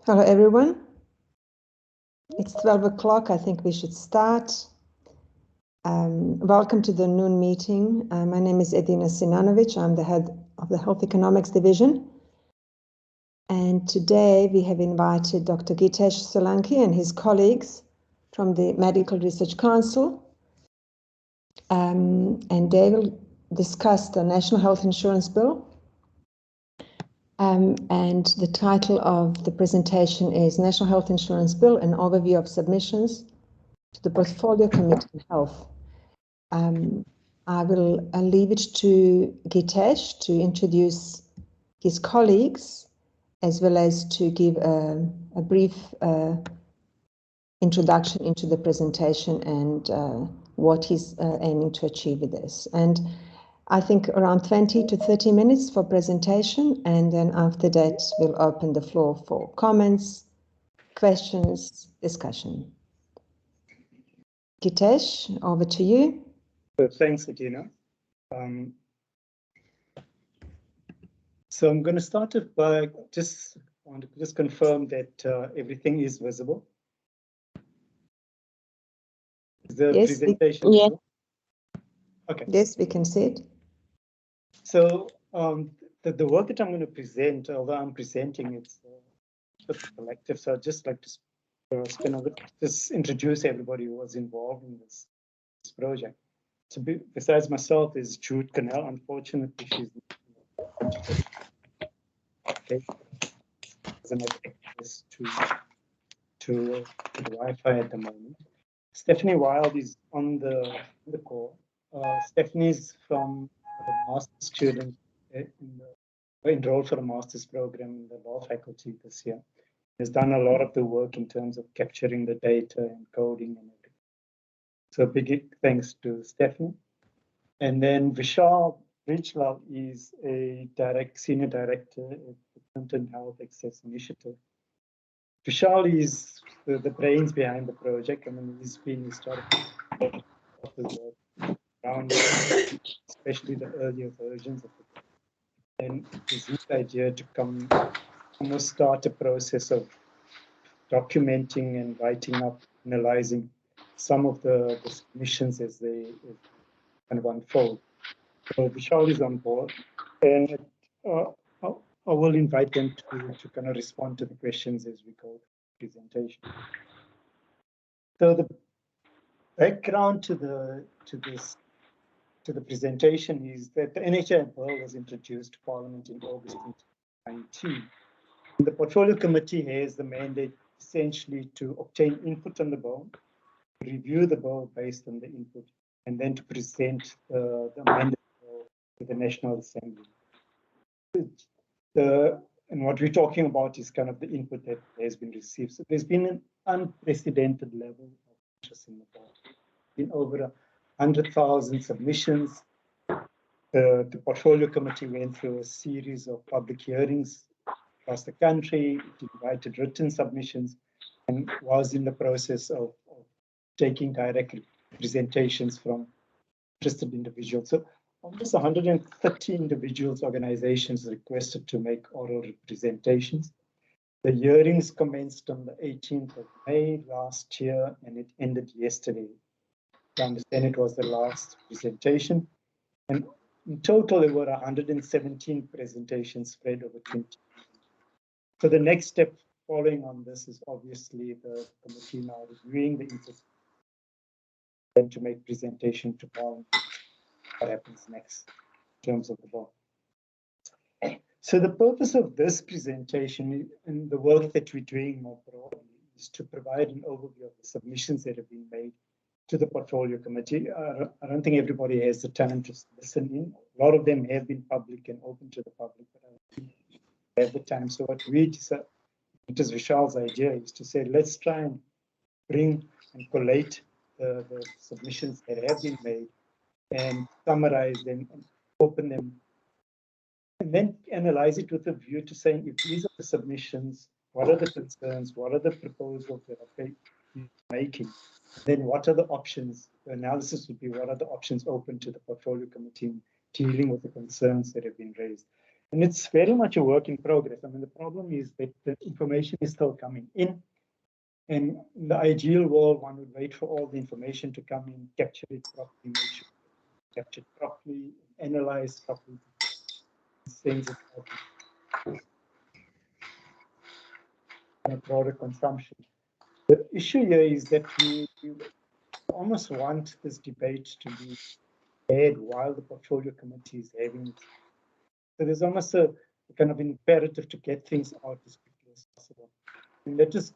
Hello, everyone. It's 12 o'clock. I think we should start. Welcome to the noon meeting. My name is Edina Sinanovic. I'm the head of the Health Economics Division. And today we have invited Dr. Geetesh Solanki and his colleagues from the Medical Research Council. And they will discuss the National Health Insurance Bill. And the title of the presentation is National Health Insurance Bill, an overview of submissions to the Portfolio Committee on Health. I will leave it to Geetesh to introduce his colleagues, as well as to give a brief introduction into the presentation and what he's aiming to achieve with this. And I think around 20 to 30 minutes for presentation, and then after that, we'll open the floor for comments, questions, discussion. Geetesh, over to you. Thanks, Adina. So I'm going to start off by just confirm that everything is visible. Is the presentation visible? Okay. Yes, we can see it. So the work that I'm going to present, although I'm presenting, it's collective. So I'd just like to spend a bit, just introduce everybody who was involved in this project. So besides myself is Jude Cannell. Unfortunately, she's doesn't have access to the Wi-Fi at the moment. Stephanie Wild is on the call. Stephanie's from the master's student enrolled for a master's program in the law faculty this year. Has done a lot of the work in terms of capturing the data and coding and everything. So big thanks to Stephanie. And then Vishal Richlal is a senior director at the Clinton Health Access Initiative. Vishal is the brains behind the project. I mean, he's been historically of the work around, especially the earlier versions of it. And it's his idea to almost start a process of documenting and writing up, analyzing some of the submissions as they kind of unfold. So Vishal is on board, and I will invite them to kind of respond to the questions as we go through the presentation. So the background to the presentation is that the NHI bill was introduced to Parliament in August 2019. And the Portfolio Committee has the mandate essentially to obtain input on the bill, review the bill based on the input, and then to present the amended bill to the National Assembly. And what we're talking about is kind of the input that has been received. So there's been an unprecedented level of interest in the bill. Been over 100,000 submissions. The Portfolio Committee went through a series of public hearings across the country. It invited written submissions and was in the process of taking direct presentations from interested individuals. So almost 130 individuals, organizations requested to make oral representations. The hearings commenced on the 18th of May last year, and it ended yesterday. I understand it was the last presentation. And in total, there were 117 presentations spread over 20 years. So the next step following on this is obviously the committee now reviewing the input and to make presentation to Parliament. What happens next in terms of the bill. So the purpose of this presentation and the work that we're doing more broadly is to provide an overview of the submissions that have been made to the Portfolio Committee. I don't think everybody has the time to listen in. A lot of them have been public and open to the public, but I don't think they have the time. So what we decided, it is Vishal's idea, is to say, let's try and bring and collate the submissions that have been made and summarize them and open them, and then analyze it with a view to saying, if these are the submissions, what are the concerns, what are the proposals that are making, then what are the options? The analysis would be what are the options open to the Portfolio Committee dealing with the concerns that have been raised. And it's very much a work in progress. I mean, the problem is that the information is still coming in. And in the ideal world, one would wait for all the information to come in, capture it properly, make sure it's captured properly, analyze properly, sends it out in a broader consumption. The issue here is that we almost want this debate to be had while the portfolio committee is having it. So there's almost a kind of imperative to get things out as quickly as possible. And that just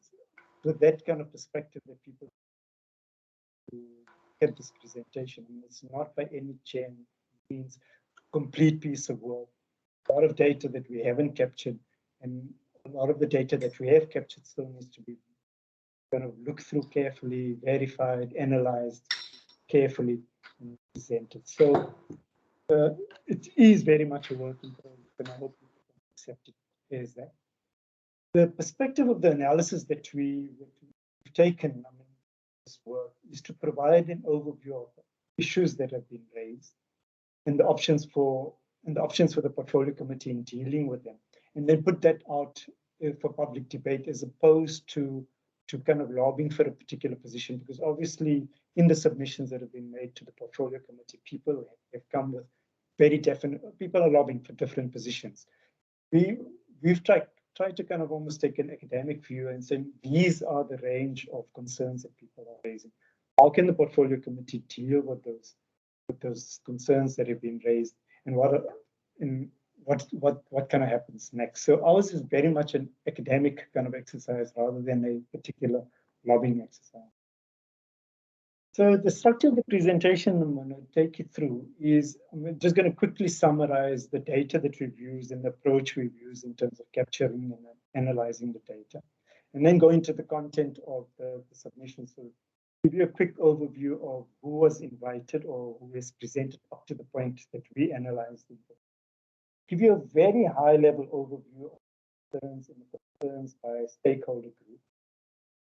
with that kind of perspective that people get this presentation. I mean, it's not by any chance means complete piece of work. A lot of data that we haven't captured, and a lot of the data that we have captured still needs to be kind of looked through carefully, verified, analyzed carefully, and presented. So it is very much a work in progress, and I hope you can accept it as that. The perspective of the analysis that we've taken, I mean, this work is to provide an overview of issues that have been raised and the options for the portfolio committee in dealing with them, and then put that out for public debate as opposed to kind of lobbying for a particular position, because obviously in the submissions that have been made to the portfolio committee, people have come with very definite, people are lobbying for different positions. We've tried to kind of almost take an academic view and say these are the range of concerns that people are raising. How can the portfolio committee deal with those concerns that have been raised, and what kind of happens next? So ours is very much an academic kind of exercise rather than a particular lobbying exercise. So the structure of the presentation I'm going to take you through is, I'm just going to quickly summarize the data that we've used and the approach we've used in terms of capturing and analyzing the data, and then go into the content of the submission. So give you a quick overview of who was invited or who is presented up to the point that we analyzed it. Give you a very high level overview of concerns and concerns by stakeholder group.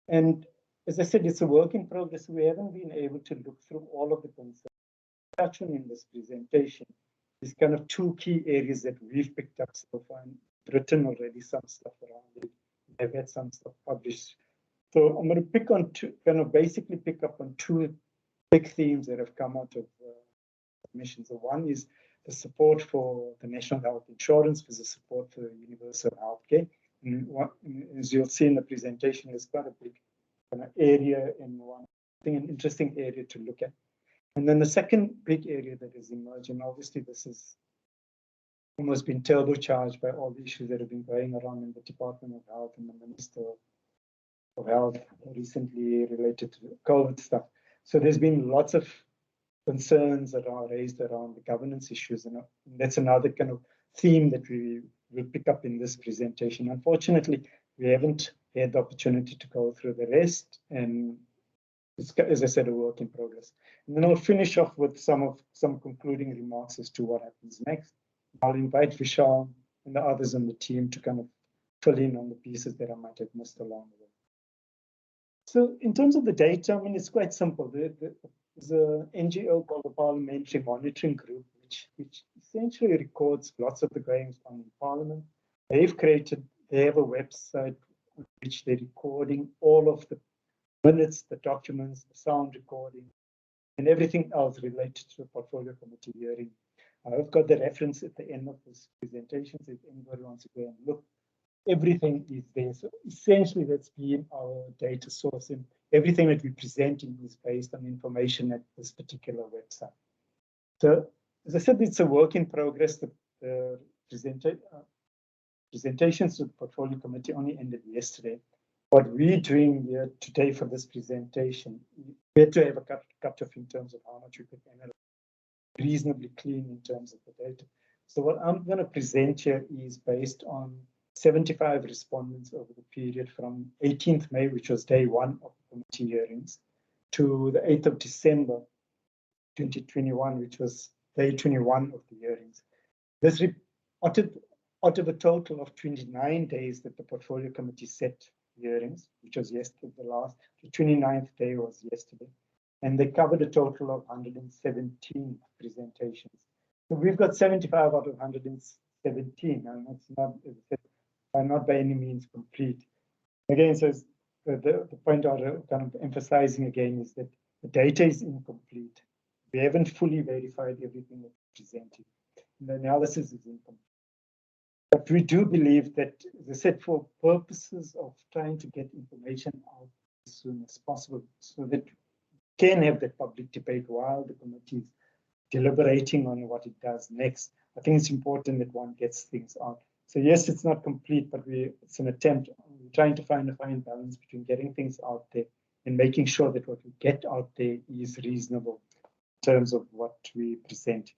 And as I said, it's a work in progress. We haven't been able to look through all of the concerns. Touch on in this presentation is kind of two key areas that we've picked up so far and written already some stuff around it. I've had some stuff published. So I'm going to pick on two, kind of basically pick up on two big themes that have come out of submissions. So one is the support for the national health insurance, with the support for universal healthcare. And as you'll see in the presentation, there's quite a big area in one, I think an interesting area to look at. And then the second big area that is emerging, obviously this has almost been turbocharged by all the issues that have been going around in the Department of Health and the Minister of Health recently related to COVID stuff. So there's been lots of concerns that are raised around the governance issues, and that's another kind of theme that we will pick up in this presentation. Unfortunately, we haven't had the opportunity to go through the rest, and it's, as I said, a work in progress. And then I'll finish off with some concluding remarks as to what happens next. I'll invite Vishal and the others on the team to kind of fill in on the pieces that I might have missed along the way. So in terms of the data, I mean, it's quite simple. There's an NGO called the Parliamentary Monitoring Group, which essentially records lots of the goings on in Parliament. They have a website on which they're recording all of the minutes, the documents, the sound recording, and everything else related to the portfolio committee hearing. I've got the reference at the end of this presentation, so if anybody wants to go and look, everything is there. So essentially, that's been our data source, and everything that we're presenting is based on information at this particular website. So, as I said, it's a work in progress. The presentations to the portfolio committee only ended yesterday. What we're doing here today for this presentation, we had to have a cut-off in terms of how much we could analyze, reasonably clean in terms of the data. So what I'm going to present here is based on 75 respondents over the period from 18th May, which was day one of the committee hearings, to the 8th of December 2021, which was day 21 of the hearings. This out of a total of 29 days that the portfolio committee set hearings, which was yesterday, the 29th day was yesterday, and they covered a total of 117 presentations. So we've got 75 out of 117 17, and it's not by any means complete. Again, so the point I'm kind of emphasizing again is that the data is incomplete. We haven't fully verified everything that's presented. And the analysis is incomplete. But we do believe that, as I said, for purposes of trying to get information out as soon as possible, so that we can have that public debate while the committee is deliberating on what it does next, I think it's important that one gets things out. So yes, it's not complete, but it's an attempt. We're trying to find a fine balance between getting things out there and making sure that what we get out there is reasonable in terms of what we present.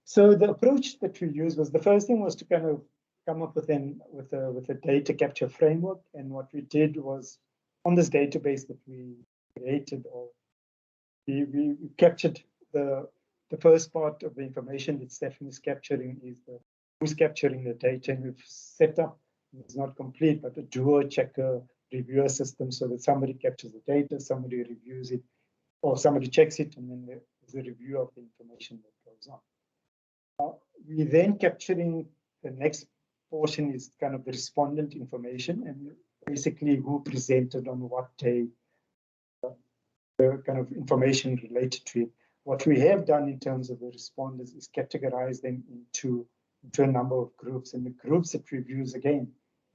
So the approach that we used was, the first thing was to kind of come up with a data capture framework. And what we did was, on this database that we created, or we captured the first part of the information that Stefan is capturing is who's capturing the data. And we've set up, it's not complete, but a doer, checker, reviewer system, so that somebody captures the data, somebody reviews it, or somebody checks it, and then there's a review of the information that goes on. We then capturing the next portion is kind of the respondent information, and basically who presented on what day, the kind of information related to it. What we have done in terms of the respondents is categorize them into a number of groups, and the groups that we've used, again,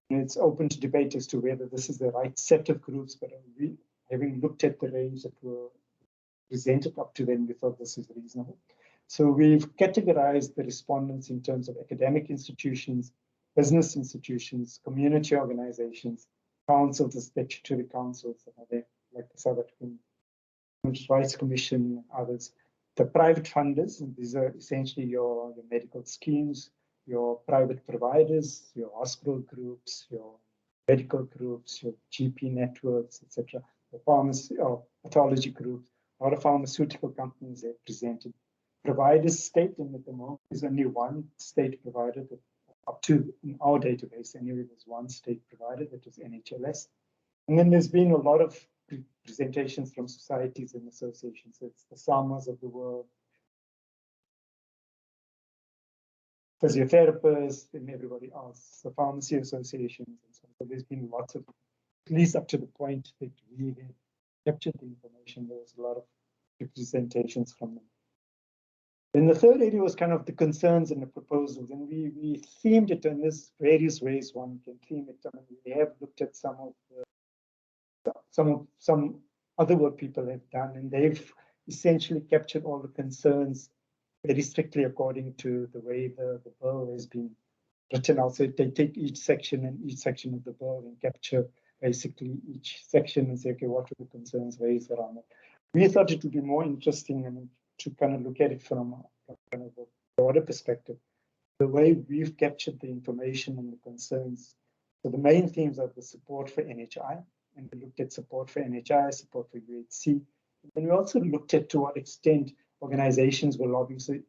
and it's open to debate as to whether this is the right set of groups, but having looked at the range that were presented up to them, we thought this is reasonable. So we've categorized the respondents in terms of academic institutions, business institutions, community organizations, councils, the statutory councils that are there, like the South African Human Rights Commission and others. The private funders, and these are essentially your medical schemes, your private providers, your hospital groups, your medical groups, your GP networks, etc. The pharmacy or pathology groups, a lot of pharmaceutical companies have presented. Providers state, and at the moment there's only one state provider that, up to in our database anyway, there's one state provider, that was NHLS. And then there's been a lot of presentations from societies and associations. So it's the SAMAs of the world, physiotherapists, and everybody else, the pharmacy associations, and so on. So there's been lots of, at least up to the point that we had captured the information, there was a lot of representations from them. Then the third area was kind of the concerns and the proposals, and we themed it in this various ways one can theme it. I mean, we have looked at some other work people have done, and they've essentially captured all the concerns very strictly according to the way the bill has been written out. So they take each section of the bill and capture basically each section and say, okay, what are the concerns raised around it? We thought it would be more interesting and to kind of look at it from a kind of a broader perspective, the way we've captured the information and the concerns. So the main themes are the support for NHI, and we looked at support for NHI, support for UHC. And we also looked at to what extent organizations were lobbying. So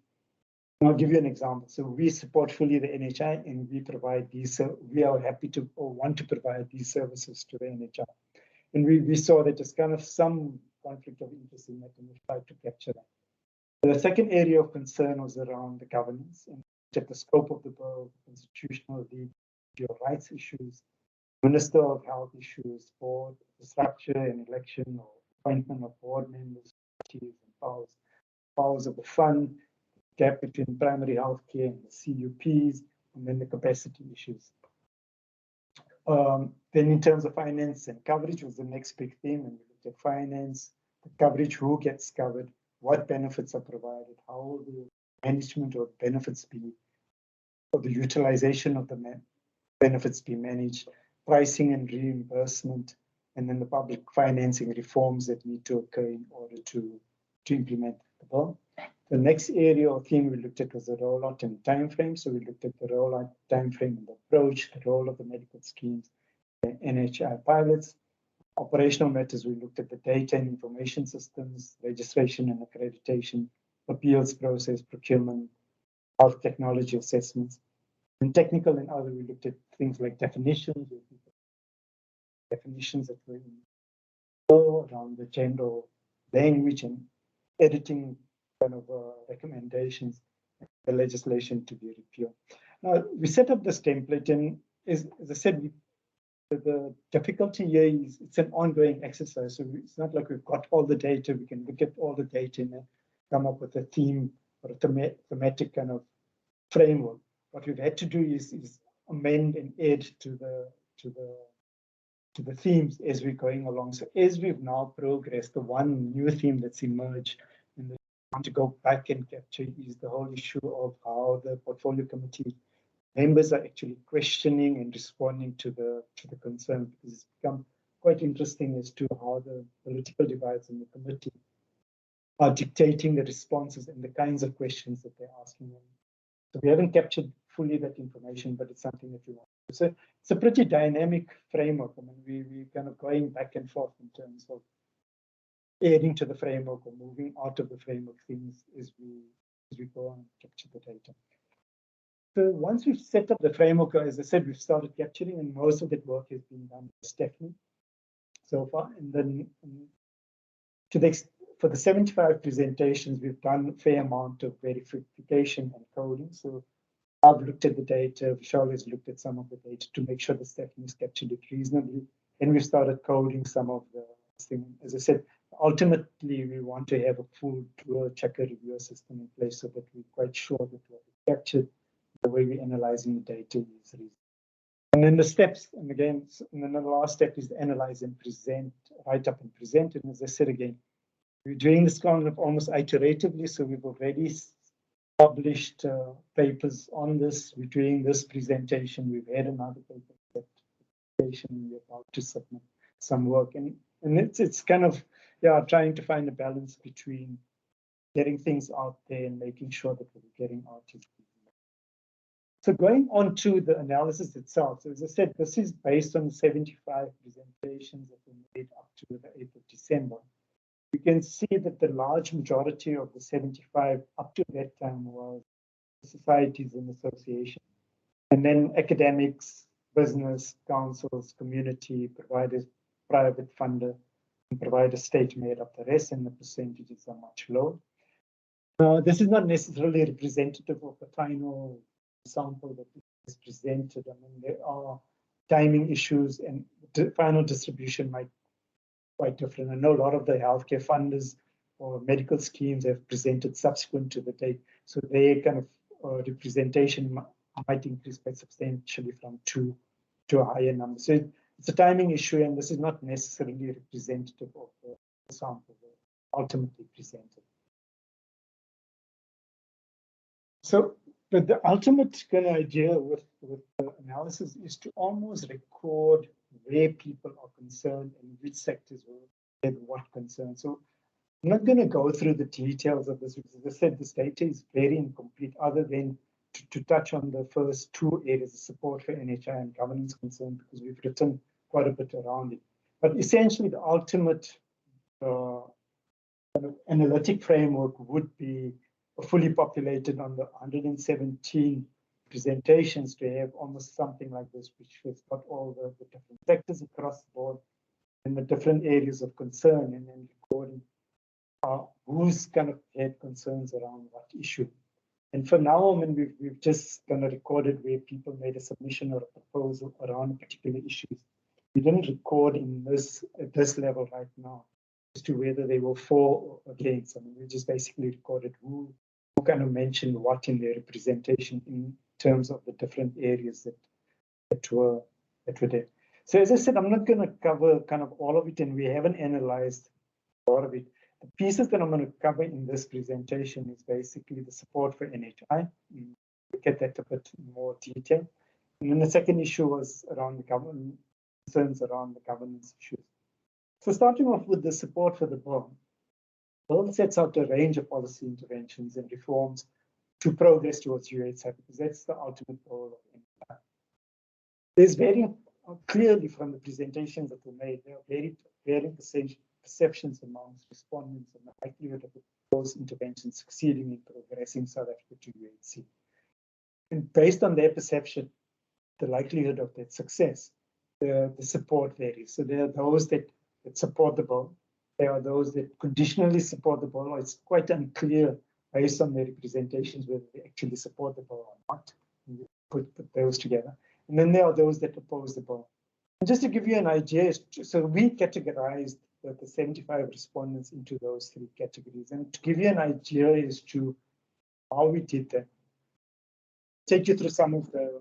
I'll give you an example. So we support fully the NHI, and we provide these, we are happy to or want to provide these services to the NHI. And we saw that there's kind of some conflict of interest in that, and we tried to capture that. The second area of concern was around the governance and at the scope of the bill, constitutional legal rights issues, Minister of Health issues, board, the structure and election or appointment of board members, and powers of the fund, gap between primary health care and the CUPs, and then the capacity issues. Then in terms of finance and coverage was the next big theme, and we looked at finance, the coverage, who gets covered, what benefits are provided, how will the management of benefits be, or the utilization of the benefits be managed, pricing and reimbursement, and then the public financing reforms that need to occur in order to implement the bill. The next area or theme we looked at was the rollout and timeframe. So we looked at the rollout timeframe and the approach, the role of the medical schemes, the NHI pilots. Operational matters, we looked at the data and information systems, registration and accreditation, appeals process, procurement, health technology assessments. And technical and other, we looked at things like definitions that were in around the gender, language, and editing kind of recommendations. the legislation to be repealed. Now, we set up this template, and as I said, the difficulty here is it's an ongoing exercise. So it's not like we've got all the data, we can look at all the data and come up with a theme or a thematic kind of framework. What we've had to do is amend and add to the themes as we're going along. So as we've now progressed, the one new theme that's emerged and that we want to go back and capture is the whole issue of how the portfolio committee members are actually questioning and responding to the concern, because it's become quite interesting as to how the political divides in the committee are dictating the responses and the kinds of questions that they're asking them. So we haven't captured fully that information, but it's something that we want. So it's a pretty dynamic framework. I mean, we're kind of going back and forth in terms of adding to the framework or moving out of the framework things as we go and capture the data. So once we've set up the framework, as I said, we've started capturing, and most of that work has been done by Stephanie so far. And then for the 75 presentations, we've done a fair amount of verification and coding. So I've looked at the data, Vishal has looked at some of the data to make sure that Stephanie's captured it reasonably. And we've started coding some of the things. As I said, ultimately, we want to have a full tour checker reviewer system in place so that we're quite sure that what we captured, the way we're analyzing the data is reasonable. And then the steps, and again, and then the last step is to analyze and present, write up and present. And as I said again, we're doing this kind of almost iteratively. So we've already published papers on this. We're doing this presentation. We've had another paper presentation. We're about to submit some work. And it's kind of, trying to find a balance between getting things out there and making sure that we're getting out. So going on to the analysis itself. So as I said, this is based on 75 presentations that were made up to the 8th of December. You can see that the large majority of the 75 up to that time was societies and associations, and then academics, business, councils, community, providers, private funder, and provider state made up the rest, and the percentages are much lower. This is not necessarily representative of the final sample that is presented. I mean, there are timing issues, and the final distribution might be quite different. I know a lot of the healthcare funders or medical schemes have presented subsequent to the date, so their kind of representation might increase quite substantially from 2 to a higher number. So it's a timing issue, and this is not necessarily representative of the sample that ultimately presented. So the ultimate kind of idea with the analysis is to almost record where people are concerned and which sectors have what concern. So I'm not going to go through the details of this, because as I said, this data is very incomplete, other than to touch on the first two areas, the support for NHI and governance concern, because we've written quite a bit around it. But essentially, the ultimate kind of analytic framework would be fully populated on the 117 presentations to have almost something like this, which has got all the different sectors across the board and the different areas of concern, and then recording who's kind of had concerns around what issue. And for now, I mean, we've just kind of recorded where people made a submission or a proposal around particular issues. We didn't record at this level right now as to whether they were for or against. I mean, we just basically recorded who kind of mentioned what in their representation in terms of the different areas that were there. So as I said, I'm not going to cover kind of all of it, and we haven't analyzed a lot of it. The pieces that I'm going to cover in this presentation is basically the support for NHI. Look at that a bit more detail. And then the second issue was around the government concerns around the governance issues. So starting off with the support for the bill. The bill sets out a range of policy interventions and reforms to progress towards UHI, because that's the ultimate goal of NHI. There's very clearly from the presentations that were made, there are very varying perceptions amongst respondents and the likelihood of those interventions succeeding in progressing South Africa to UHC. And based on their perception, the likelihood of that success, the support varies. So there are those that support the bill. There are those that conditionally support the bill. It's quite unclear based on their representations, whether they actually support the bill or not. And we put those together. And then there are those that oppose the bill. And just to give you an idea, so we categorized the 75 respondents into those three categories. And to give you an idea as to how we did that, take you through some of the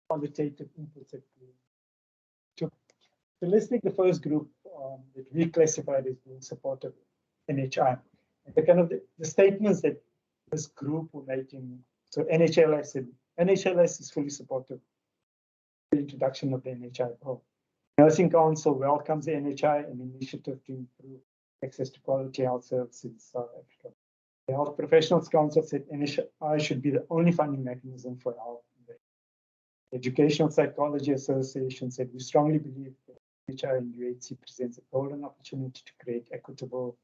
qualitative inputs that we took. So let's take the first group that we classified as being supportive of NHI. And the kind of the statements that this group were making. So NHLS is fully supportive of the introduction of the NHI bill. Nursing Council welcomes the NHI, an initiative to improve access to quality health services in South Africa. The Health Professionals Council said NHI should be the only funding mechanism for health. The Educational Psychology Association said we strongly believe that NHI and UHC presents a golden opportunity to create equitable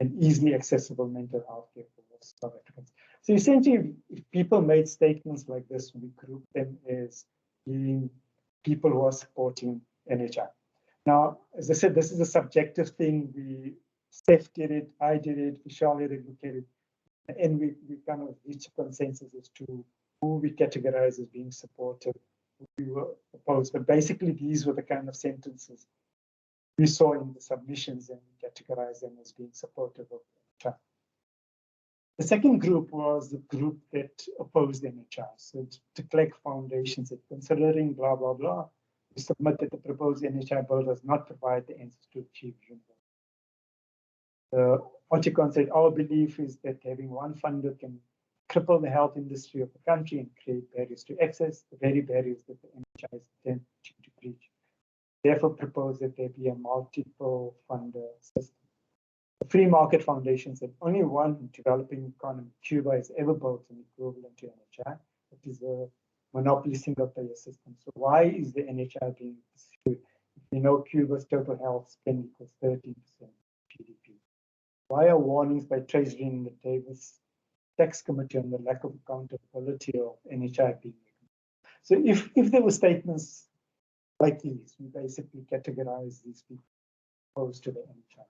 and easily accessible mental health care for South Africans. So essentially, if people made statements like this, we group them as being people who are supporting NHI. Now, as I said, this is a subjective thing. Steph did it, I did it, Vishal did it, look at it, and we kind of reached a consensus as to who we categorize as being supportive, who we were opposed. But basically, these were the kind of sentences we saw in the submissions and we categorized them as being supportive of NHI. The second group was the group that opposed NHI. So the Clegg Foundation said, considering blah, blah, blah, we submit that the proposed NHI bill does not provide the answers to achieve universal. The Oticon said, our belief is that having one funder can cripple the health industry of the country and create barriers to access, the very barriers that the NHI is attempting to breach. Therefore, propose that there be a multiple funder system. The Free Market Foundation said only one developing economy, Cuba, has ever built an equivalent to NHI. It is a monopoly single-payer system. So why is the NHI being pursued? If you know Cuba's total health spend equals 13% of GDP. Why are warnings by Treasury and the Davis Tax Committee on the lack of accountability of NHI being made? So if there were statements like these, we basically categorize these people opposed to the NHI.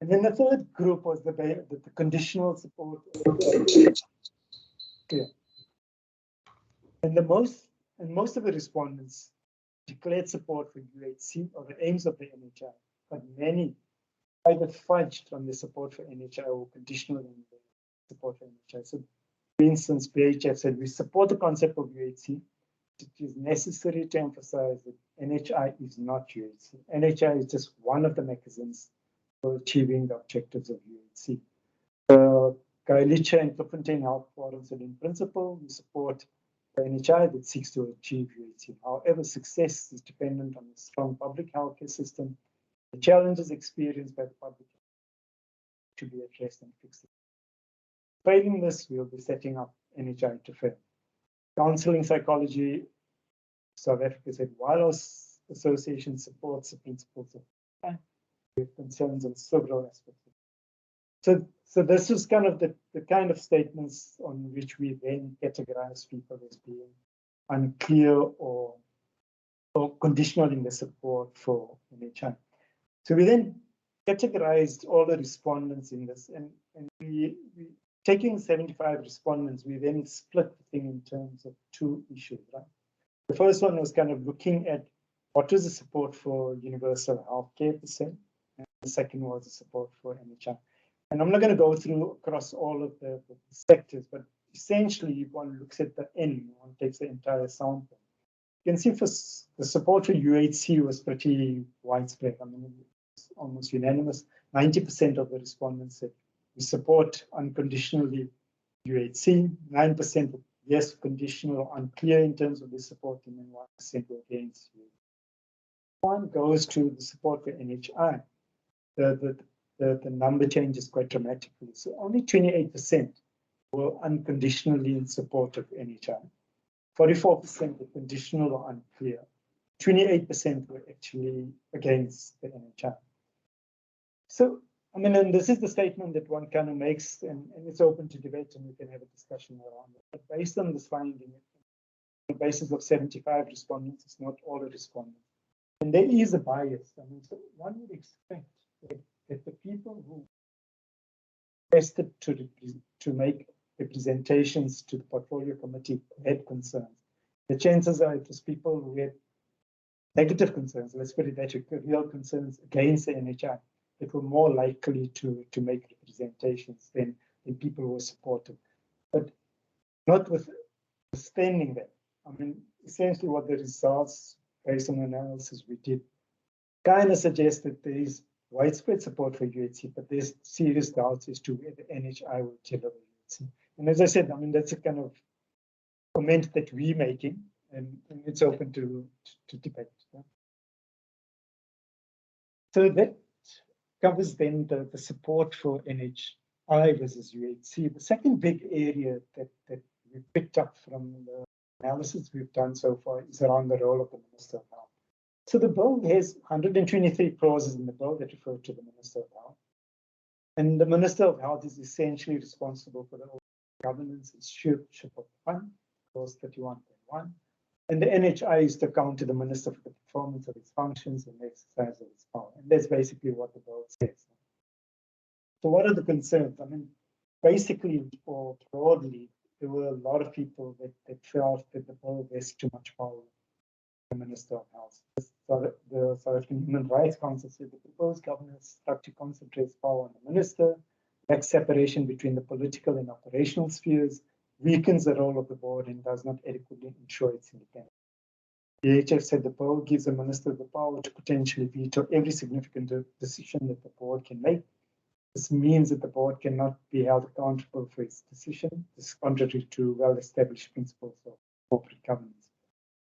And then the third group was the conditional support. Yeah. And most of the respondents declared support for UHC or the aims of the NHI, but many either fudged from the support for NHI or conditional in the support for NHI. So, for instance, PHF said we support the concept of UHC. It is necessary to emphasize that NHI is not UHC. NHI is just one of the mechanisms for achieving the objectives of UHC. Gaelicha and Klipfontein Health Forum said in principle, we support the NHI that seeks to achieve UHC. However, success is dependent on a strong public healthcare system. The challenges experienced by the public to be addressed and fixed. Failing this, we'll be setting up NHI to fail. Counseling Psychology South Africa said, while our association supports the principles of we have concerns on several aspects. So this was kind of the kind of statements on which we then categorize people as being unclear or conditional in the support for NHI. So we then categorized all the respondents in this, and we taking 75 respondents, we then split the thing in terms of two issues, right? The first one was kind of looking at what was the support for universal healthcare per se, and the second was the support for NHI. And I'm not going to go through across all of the sectors, but essentially, if one looks at the end, one takes the entire sample. You can see for the support for UHC was pretty widespread. I mean, it's almost unanimous. 90% of the respondents said we support unconditionally UHC. 9% yes, conditional, unclear in terms of the support, and then 1% were against UHC. One goes to the support for NHI. The number changes quite dramatically. So only 28% were unconditionally in support of NHI. 44% were conditional or unclear. 28% were actually against the NHI. So, I mean, and this is the statement that one kind of makes, and it's open to debate, and we can have a discussion around it. But based on this finding, on the basis of 75 respondents, it's not all the respondents. And there is a bias. I mean, so one would expect that the people who requested to make representations to the portfolio committee who had concerns. The chances are it was people who had negative concerns, let's put it that way, real concerns against the NHI, that were more likely to make representations than people who were supportive. But notwithstanding that, I mean, essentially what the results, based on analysis we did, kind of suggest that there is widespread support for UHC, but there's serious doubts as to whether NHI will deliver UHC. And as I said, I mean, that's a kind of comment that we're making, and it's open to debate. Yeah? So that covers then the support for NHI versus UHC. The second big area that we picked up from the analysis we've done so far is around the role of the Minister of Health. So the bill has 123 clauses in the bill that refer to the Minister of Health. And the Minister of Health is essentially responsible for the governance and stewardship of the fund, clause 31.1. And the NHI is to account to the Minister for the performance of its functions and the exercise of its power. And that's basically what the bill says. So what are the concerns? I mean, basically, or broadly, there were a lot of people that felt that the bill vests too much power on the Minister of Health. The South African Human Rights Council said the proposed governance structure concentrates power on the minister, lacks separation between the political and operational spheres, weakens the role of the board, and does not adequately ensure its independence. The HF said the bill gives the minister the power to potentially veto every significant decision that the board can make. This means that the board cannot be held accountable for its decision. This is contrary to well-established principles of corporate governance.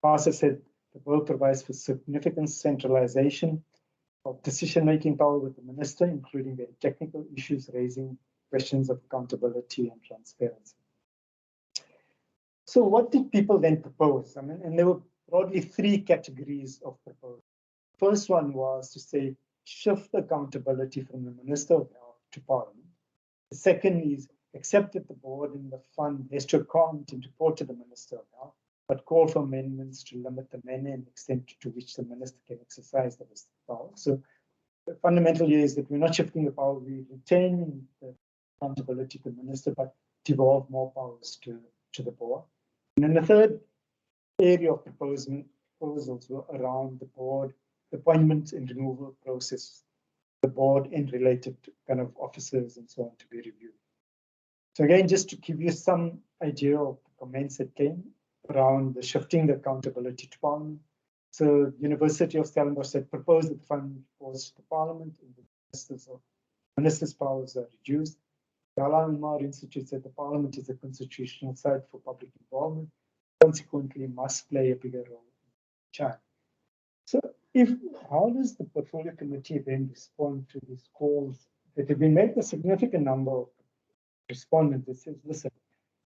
PASA said the bill provides for significant centralization of decision-making power with the minister, including very technical issues raising questions of accountability and transparency. So what did people then propose? I mean, and there were broadly three categories of proposals. First one was to say, shift accountability from the Minister of Health to Parliament. The second is accept that the board and the fund has to account and report to the Minister of Health, but call for amendments to limit the manner and extent to which the minister can exercise the power. So the fundamental here is that we're not shifting the power, we're retaining the accountability to the minister, but devolve more powers to the board. And then the third area of proposals were around the board, the appointment and removal process, the board and related kind of officers and so on to be reviewed. So again, just to give you some idea of the comments that came around the shifting the accountability to Parliament. So University of Stellenbosch said proposed that the fund reports to Parliament and the minister's powers are reduced. The Al Institute said the Parliament is a constitutional site for public involvement, consequently must play a bigger role in China. So how does the portfolio committee then respond to these calls that have been made by a significant number of respondents that says, listen,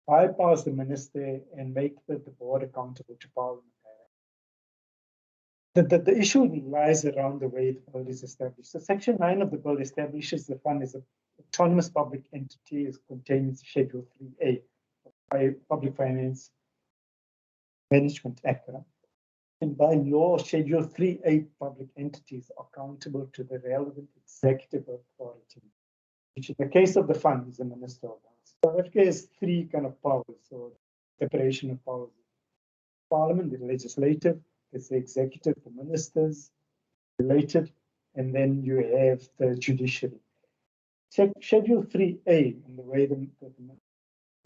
bypass the minister and make the board accountable to Parliament? The issue lies around the way the bill is established. So Section 9 of the bill establishes the fund as an autonomous public entity as contained in Schedule 3A of the Public Finance Management Act. And by law, Schedule 3A public entities are accountable to the relevant executive authority, which in the case of the fund is the Minister of Health. South Africa has three kind of powers, so separation of powers. Parliament, the legislative, there's the executive, the ministers, related, and then you have the judiciary. Schedule 3A, in the way the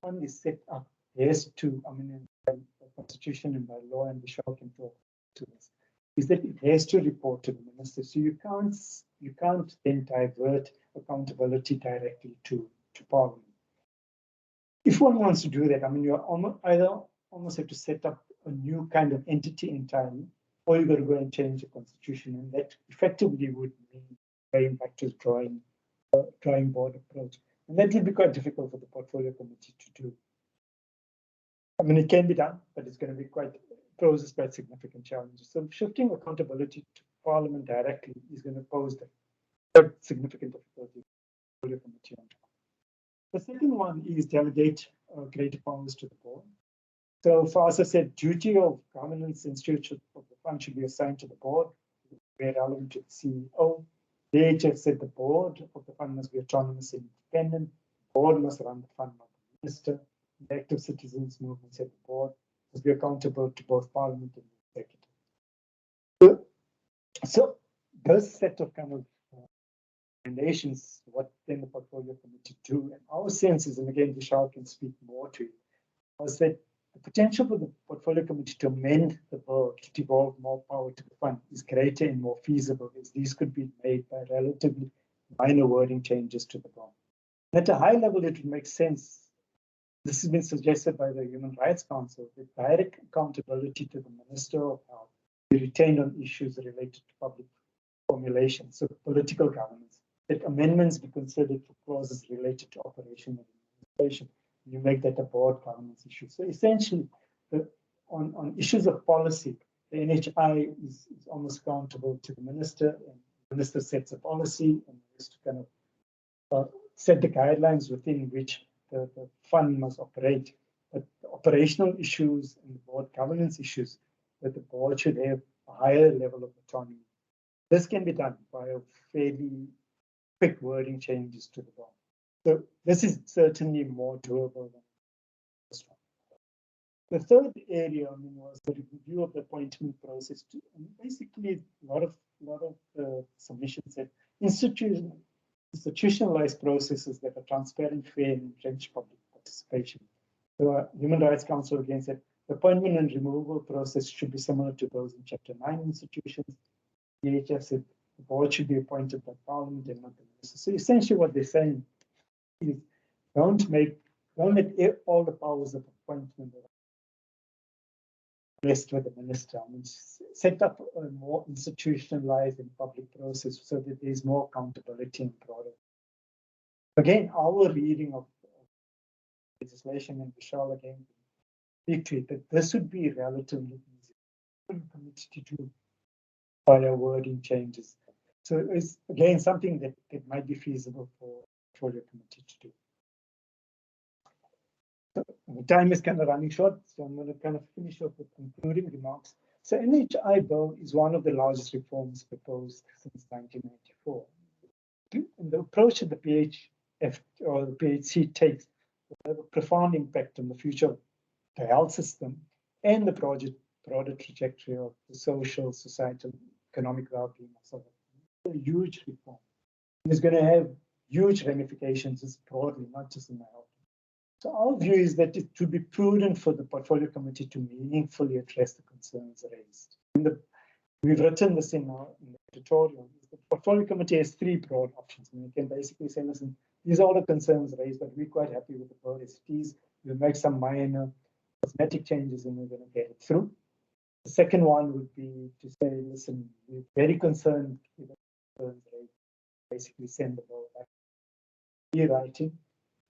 fund is set up, has to, I mean, in the Constitution and by law, and Vishal can talk to this, is that it has to report to the minister. So you can't then divert accountability directly to Parliament. If one wants to do that, I mean, you almost have to set up a new kind of entity entirely, or you've got to go and change the constitution, and that effectively would mean going back to the drawing board approach. And that would be quite difficult for the portfolio committee to do. I mean, it can be done, but it's going to be poses quite significant challenges. So shifting accountability to Parliament directly is going to pose quite significant difficulty for the portfolio committee on top. The second one is delegate greater powers to the board. So FASA said duty of governance and stewardship of the fund should be assigned to the board, where relevant to the CEO. The HF said the board of the fund must be autonomous and independent. board must run the fund, not the minister. The active citizens movement said the board must be accountable to both Parliament and the executive. So those set of kind of recommendations, what then the portfolio committee do, and our sense is, and again, Vishal can speak more to it, was that the potential for the portfolio committee to amend the bill to devolve more power to the fund is greater and more feasible, as these could be made by relatively minor wording changes to the bill. At a high level, it would make sense. This has been suggested by the Human Rights Council that direct accountability to the Minister of Health be retained on issues related to public formulation, so political governance, that amendments be considered for clauses related to operation and administration. You make that a board governance issue. So essentially, on issues of policy, the NHI is almost accountable to the minister, and the minister sets a policy and is to kind of set the guidelines within which the fund must operate. But the operational issues and the board governance issues, that the board should have a higher level of autonomy. This can be done by a fairly quick wording changes to the bill. So this is certainly more doable than this one. The third area, was the review of the appointment process. And basically, a lot of submissions that institutionalized processes that are transparent, fair, and entrench public participation. The Human Rights Council again said the appointment and removal process should be similar to those in Chapter 9 institutions. DHF said the board should be appointed by Parliament and not the minister. So essentially, what they're saying is don't let all the powers of appointment rest with the minister. Set up a more institutionalized and public process so that there's more accountability and broader. Again, our reading of legislation, and Vishal again speak to it, that this would be relatively easy for the committee to do via wording changes. So it's again something that might be feasible for the committee to do. So the time is kind of running short, so I'm going to kind of finish up with concluding remarks. So NHI bill is one of the largest reforms proposed since 1994. And the approach that the PHF or the PHC takes will have a profound impact on the future of the health system and the broader trajectory of the social, societal, economic well-being of South Africa. It's a huge reform. And it's going to have huge ramifications just broadly, not just in the health. So our view is that it would be prudent for the portfolio committee to meaningfully address the concerns raised. We've written this in the tutorial. The portfolio committee has three broad options. And you can basically say, listen, these are all the concerns raised, but we're quite happy with the bill as it is. We'll make some minor cosmetic changes and we're going to get it through. The second one would be to say, listen, we're very concerned with the concerns raised. Basically send the bill back to rewriting.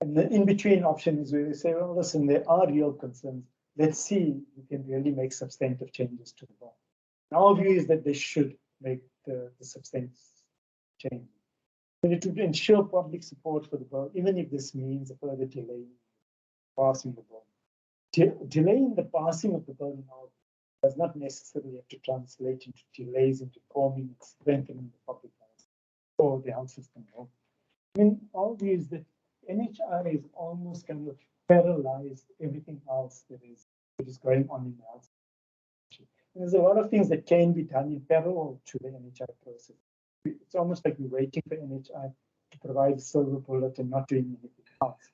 And the in-between option is where we say, well, listen, there are real concerns. Let's see if we can really make substantive changes to the bill. And our view is that they should make the substantive change. And it would ensure public support for the bill, even if this means a further delay in passing the bill. Delaying the passing of the bill now does not necessarily have to translate into delays into forming and strengthening the public health or the health system. Our view is that NHI is almost kind of paralyzed everything else that is going on in the health. And there's a lot of things that can be done in parallel to the NHI process. It's almost like we're waiting for NHI to provide a silver bullet and not doing anything else.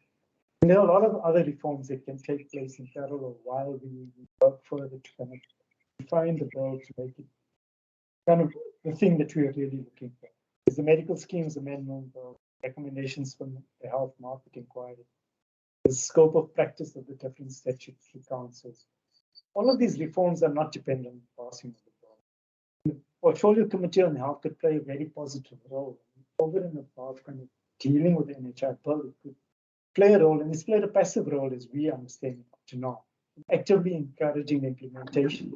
And there are a lot of other reforms that can take place in parallel while we work further to kind of define the bill to make it kind of the thing that we are really looking for. There's the medical schemes amendment, or recommendations from the health market inquiry, the scope of practice of the different statutory councils. All of these reforms are not dependent on passing of the bill. The portfolio committee on health could play a very positive role over and above kind of dealing with the NHI bill. It could play a role, and it's played a passive role as we understand it up to now, actively encouraging the implementation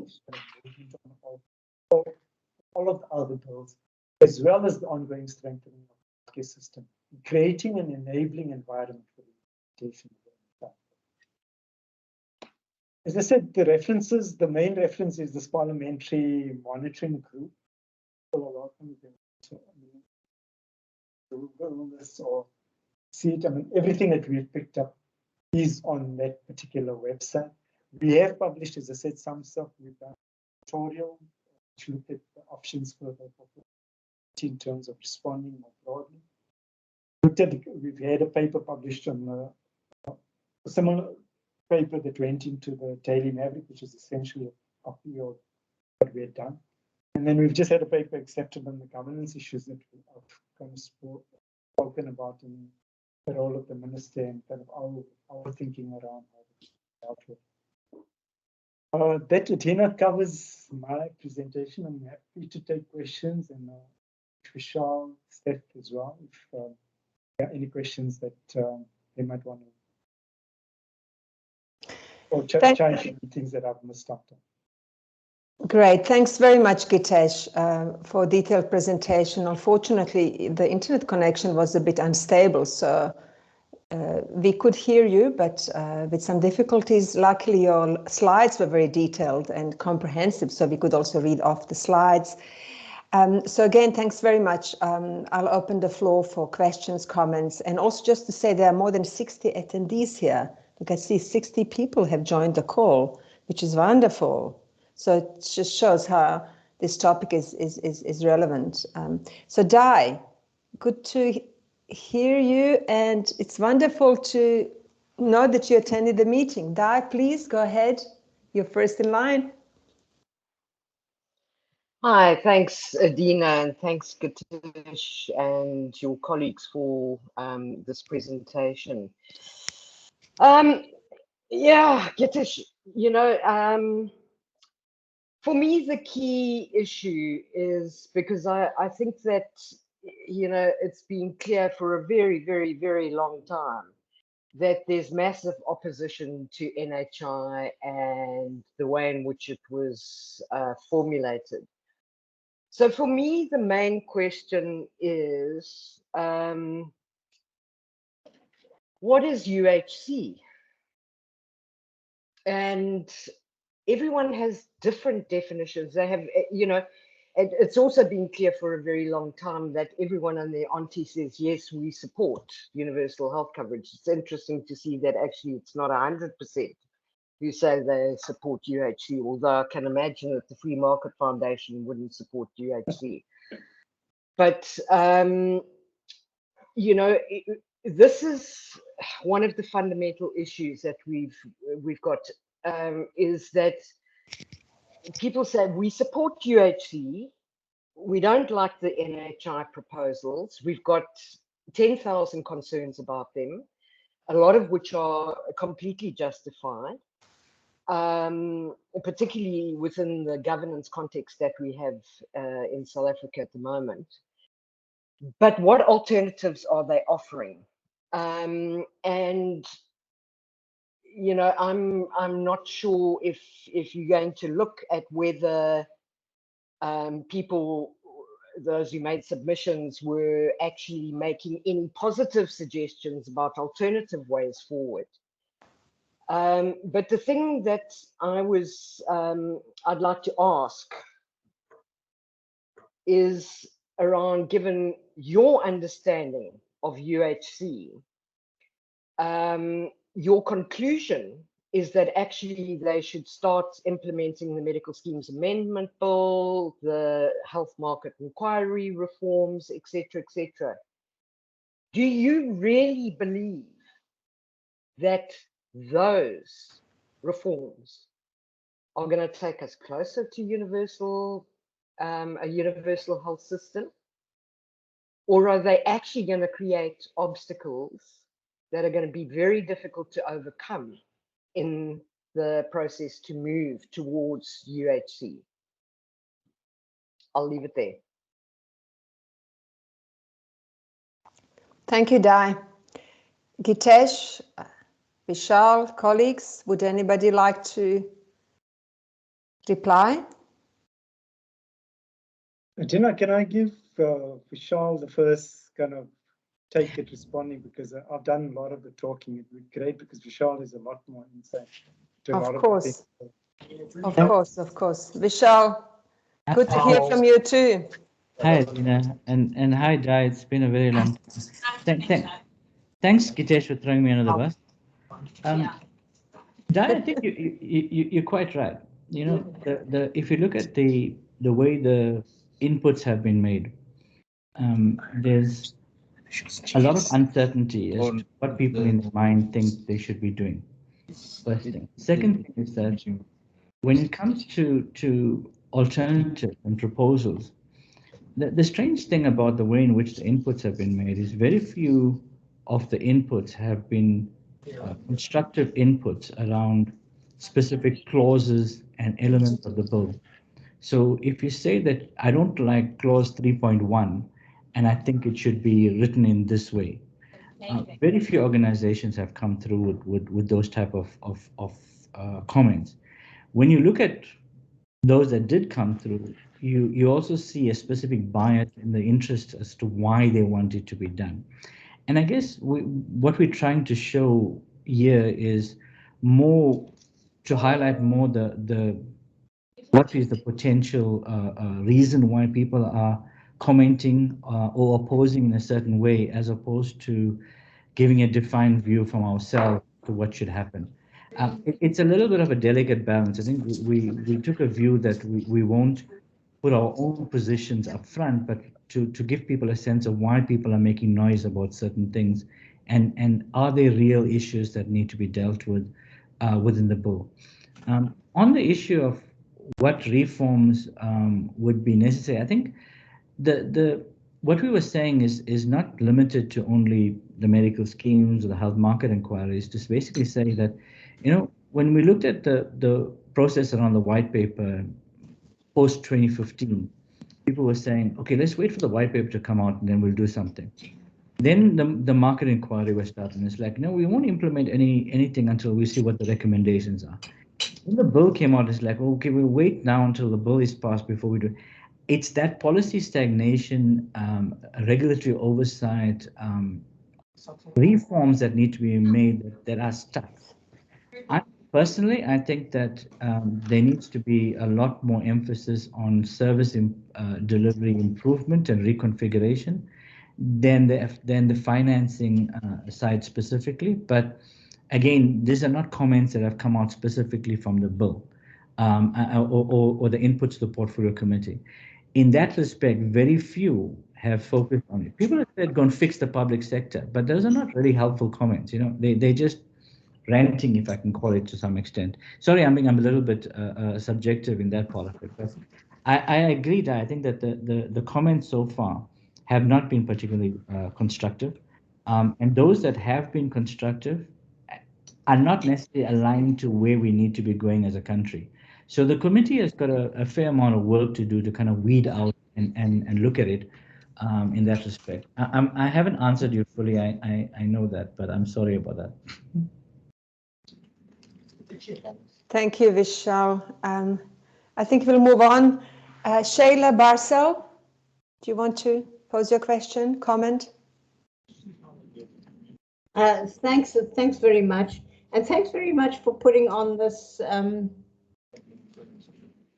of all of the other bills, as well as the ongoing strengthening of the healthcare system, creating an enabling environment for the implementation of the NHI. As I said, the main reference is this parliamentary monitoring group. So a lot of them Google this or see it. I mean, everything that we've picked up is on that particular website. We have published, as I said, some stuff. We've done a tutorial which looked at the options for in terms of responding more broadly. We've had a paper published on a similar paper that went into the Daily Maverick, which is essentially a copy of what we had done. And then we've just had a paper accepted on the governance issues that I've kind of spoken about in the role of the minister and kind of our thinking around how to dealt with. That, Tina, covers my presentation. I'm happy to take questions, and Vishal, Steph as well, if there are any questions that they might want to, or change things that I've missed out on. Great. Thanks very much, Geetesh, for a detailed presentation. Unfortunately, the internet connection was a bit unstable, so we could hear you, but with some difficulties. Luckily, your slides were very detailed and comprehensive, so we could also read off the slides. So again, thanks very much. I'll open the floor for questions, comments, and also just to say there are more than 60 attendees here. You can see 60 people have joined the call, which is wonderful. So it just shows how this topic is relevant. So Dai, good to hear you, and it's wonderful to know that you attended the meeting. Dai, please go ahead. You're first in line. Hi, thanks, Adina, and thanks, Geetesh, and your colleagues for this presentation. Yeah, Geetesh, you know, for me, the key issue is because I think that, you know, it's been clear for a very, very, very long time that there's massive opposition to NHI and the way in which it was formulated. So for me, the main question is, what is UHC? And everyone has different definitions. They have, you know, it's also been clear for a very long time that everyone on their auntie says, yes, we support universal health coverage. It's interesting to see that actually it's not 100% who say they support UHC, although I can imagine that the Free Market Foundation wouldn't support UHC. But, you know, this is one of the fundamental issues that we've got, is that people say we support UHC, we don't like the NHI proposals, we've got 10,000 concerns about them, a lot of which are completely justified, particularly within the governance context that we have in South Africa at the moment. But what alternatives are they offering? And you know, I'm not sure if you're going to look at whether people, those who made submissions, were actually making any positive suggestions about alternative ways forward. But the thing that I'd like to ask is around, given your understanding of UHC, your conclusion is that actually they should start implementing the Medical Schemes Amendment Bill, the health market inquiry reforms, etc., etc. Do you really believe that those reforms are going to take us closer to a universal health system? Or are they actually going to create obstacles that are going to be very difficult to overcome in the process to move towards UHC? I'll leave it there. Thank you, Dai. Geetesh, Vishal, colleagues, would anybody like to reply? Adina, can I give Vishal the first kind of take at responding, because I've done a lot of the talking. It would be great because Vishal is a lot more insight to a lot of things. Of course. Vishal, good to hear from you too. Hi, Adina, and hi, Dai. It's been a very long time. Thanks, Geetesh, for throwing me under the bus. Di, I think you're quite right. You know, if you look at the way the inputs have been made, there's a lot of uncertainty as to what people in their mind think they should be doing. First thing. Second thing is that when it comes to alternatives and proposals, the strange thing about the way in which the inputs have been made is very few of the inputs have been constructive inputs around specific clauses and elements of the bill. So if you say that I don't like clause 3.1 and I think it should be written in this way, very few organizations have come through with those type of comments. When you look at those that did come through, you also see a specific bias in the interest as to why they want it to be done. And I guess what we're trying to show here is more to highlight more the what is the potential reason why people are commenting or opposing in a certain way, as opposed to giving a defined view from ourselves to what should happen. It's a little bit of a delicate balance. I think we took a view that we won't put our own positions up front, but to give people a sense of why people are making noise about certain things, and are there real issues that need to be dealt with within the bill. On the issue of what reforms would be necessary, I think the what we were saying is not limited to only the medical schemes or the health market inquiries. Just basically say that, you know, when we looked at the process around the white paper post 2015, people were saying, okay, let's wait for the white paper to come out and then we'll do something. Then the market inquiry was started, and it's like, no, we won't implement anything until we see what the recommendations are. When the bill came out, it's like, okay, we'll wait now until the bill is passed before we do. It's that policy stagnation, regulatory oversight, reforms that need to be made that are stuck. Personally, I think that there needs to be a lot more emphasis on service delivery improvement and reconfiguration than the financing side specifically. But again, these are not comments that have come out specifically from the bill or the input to the portfolio committee. In that respect, very few have focused on it. People have said, go and fix the public sector, but those are not really helpful comments. You know, they just ranting, if I can call it to some extent. Sorry, I'm a little bit subjective in that part of it, but I agree that I think that the comments so far have not been particularly constructive, and those that have been constructive are not necessarily aligned to where we need to be going as a country. So the committee has got a fair amount of work to do to kind of weed out and look at it in that respect. I haven't answered you fully, I know that, but I'm sorry about that. Thank you, Vishal. I think we'll move on. Shayla Barcel, do you want to pose your question, comment? Thanks very much. And thanks very much for putting on this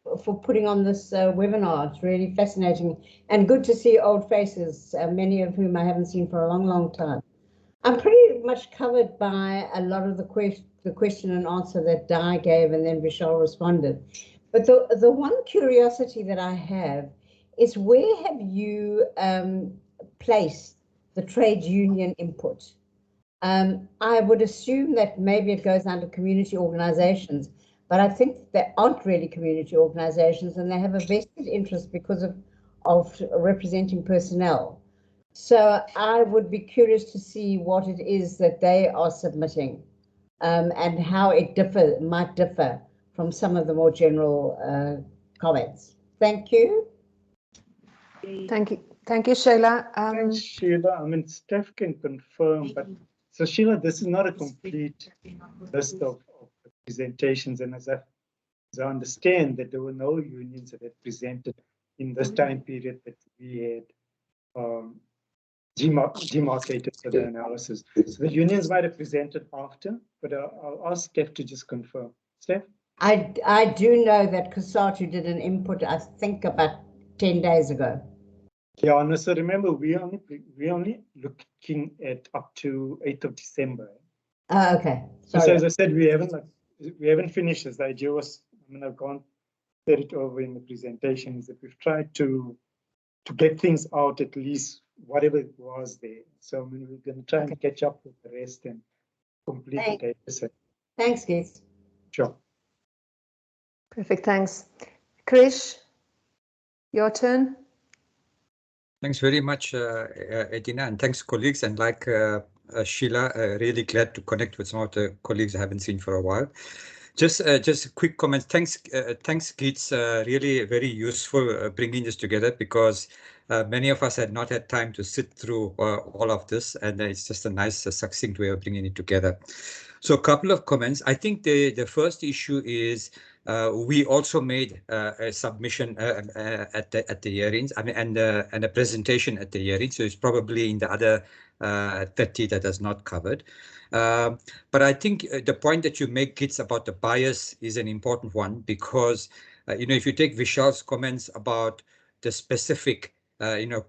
webinar. It's really fascinating and good to see old faces, many of whom I haven't seen for a long, long time. I'm pretty much covered by a lot of the question and answer that Di gave and then Vishal responded. But the one curiosity that I have is, where have you placed the trade union input? I would assume that maybe it goes under community organizations, but I think they aren't really community organizations and they have a vested interest because of representing personnel. So I would be curious to see what it is that they are submitting and how it might differ from some of the more general comments. Thank you. Thank you. Thank you, Sheila. Thanks, Sheila. I mean, Steph can confirm, but so Sheila, this is not a complete list of presentations, and as I understand that there were no unions that had presented in this time period that we had demarcated for the analysis. So the unions might have presented after, but I'll ask Steph to just confirm. Steph? I do know that COSATU did an input, I think about 10 days ago. Yeah, no, so remember, we're only looking at up to 8th of December. Okay. So Sorry. as I said, we haven't finished this. The idea was, I mean, I've gone said it over in the presentation, is that we've tried to get things out, at least whatever it was there. So I mean, we're going to try and catch up with the rest and complete the data set. Thanks, Geets. Sure. Perfect, thanks. Krish, your turn. Thanks very much, Edina, and thanks, colleagues. And like Sheila, really glad to connect with some of the colleagues I haven't seen for a while. Just a quick comment. Thanks, Geets. Really very useful bringing this together, because many of us had not had time to sit through all of this, and it's just a nice, succinct way of bringing it together. So a couple of comments. I think the first issue is we also made a submission at the hearings, I mean, and a presentation at the hearings. So it's probably in the other 30 that is not covered. But I think the point that you make, Geets, about the bias is an important one, because if you take Vishal's comments about the specific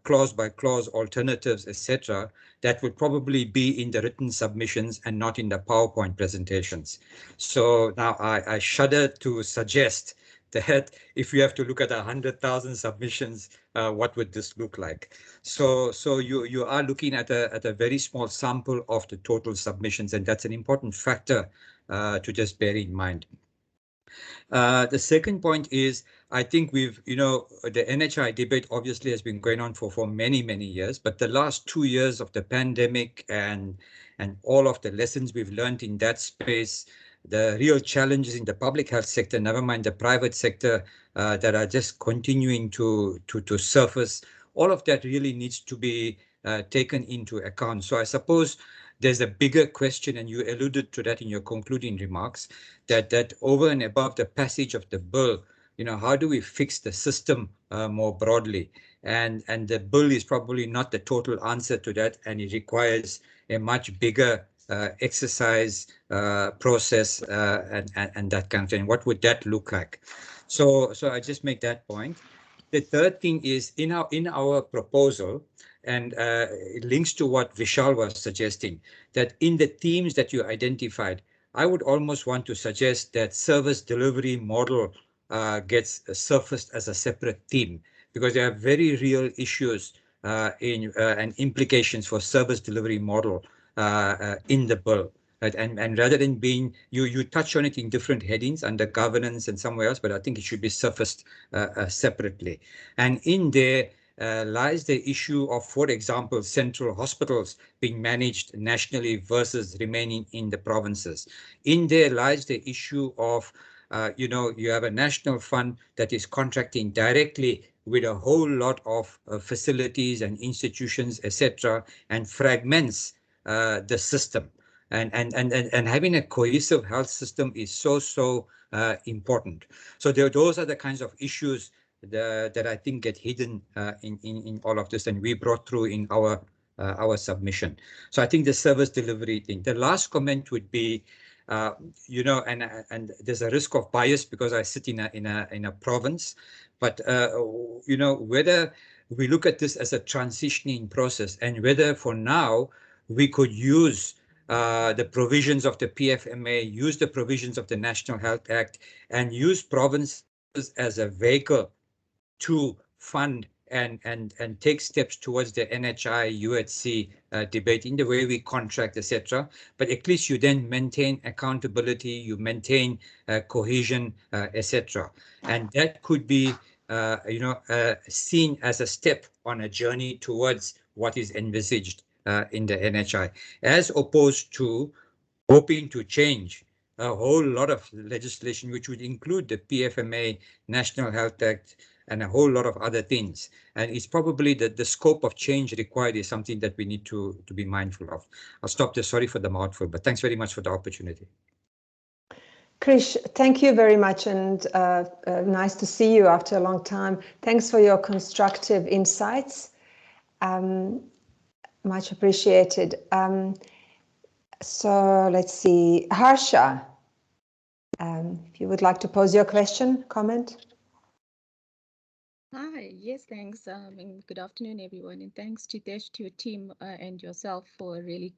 clause by clause alternatives, etc., that would probably be in the written submissions and not in the PowerPoint presentations. So now I shudder to suggest that if you have to look at 100,000 submissions, what would this look like? So you are looking at a very small sample of the total submissions, and that's an important factor to just bear in mind. The second point is, I think the NHI debate obviously has been going on for many, many years, but the last 2 years of the pandemic and all of the lessons we've learned in that space, the real challenges in the public health sector, never mind the private sector, that are just continuing to surface, all of that really needs to be taken into account. So I suppose there's a bigger question, and you alluded to that in your concluding remarks, that over and above the passage of the bill, how do we fix the system more broadly? And the bill is probably not the total answer to that, and it requires a much bigger exercise, process, and that kind of thing. What would that look like? So I just make that point. The third thing is in our proposal, and it links to what Vishal was suggesting, that in the themes that you identified, I would almost want to suggest that service delivery model gets surfaced as a separate theme, because there are very real issues and implications for service delivery model in the bill. Right? And rather than being, you touch on it in different headings under governance and somewhere else, but I think it should be surfaced separately. And in there lies the issue of, for example, central hospitals being managed nationally versus remaining in the provinces. In there lies the issue of, you have a national fund that is contracting directly with a whole lot of facilities and institutions, etc., and fragments the system. And having a cohesive health system is so important. So those are the kinds of issues that I think get hidden in all of this, and we brought through in our submission. So I think the service delivery thing. The last comment would be, and there's a risk of bias because I sit in a province, but whether we look at this as a transitioning process, and whether for now we could use the provisions of the PFMA, use the provisions of the National Health Act, and use provinces as a vehicle to fund and take steps towards the NHI UHC debate in the way we contract, etc. But at least you then maintain accountability, you maintain cohesion, etc. And that could be seen as a step on a journey towards what is envisaged in the NHI, as opposed to hoping to change a whole lot of legislation, which would include the PFMA, National Health Act, and a whole lot of other things. And it's probably the scope of change required is something that we need to be mindful of. I'll stop there. Sorry for the mouthful, but thanks very much for the opportunity. Krish, thank you very much, and nice to see you after a long time. Thanks for your constructive insights. Much appreciated. So let's see, Harsha, if you would like to pose your question, comment. Hi, yes, thanks. And good afternoon, everyone. And thanks, Geetesh, to your team and yourself for a really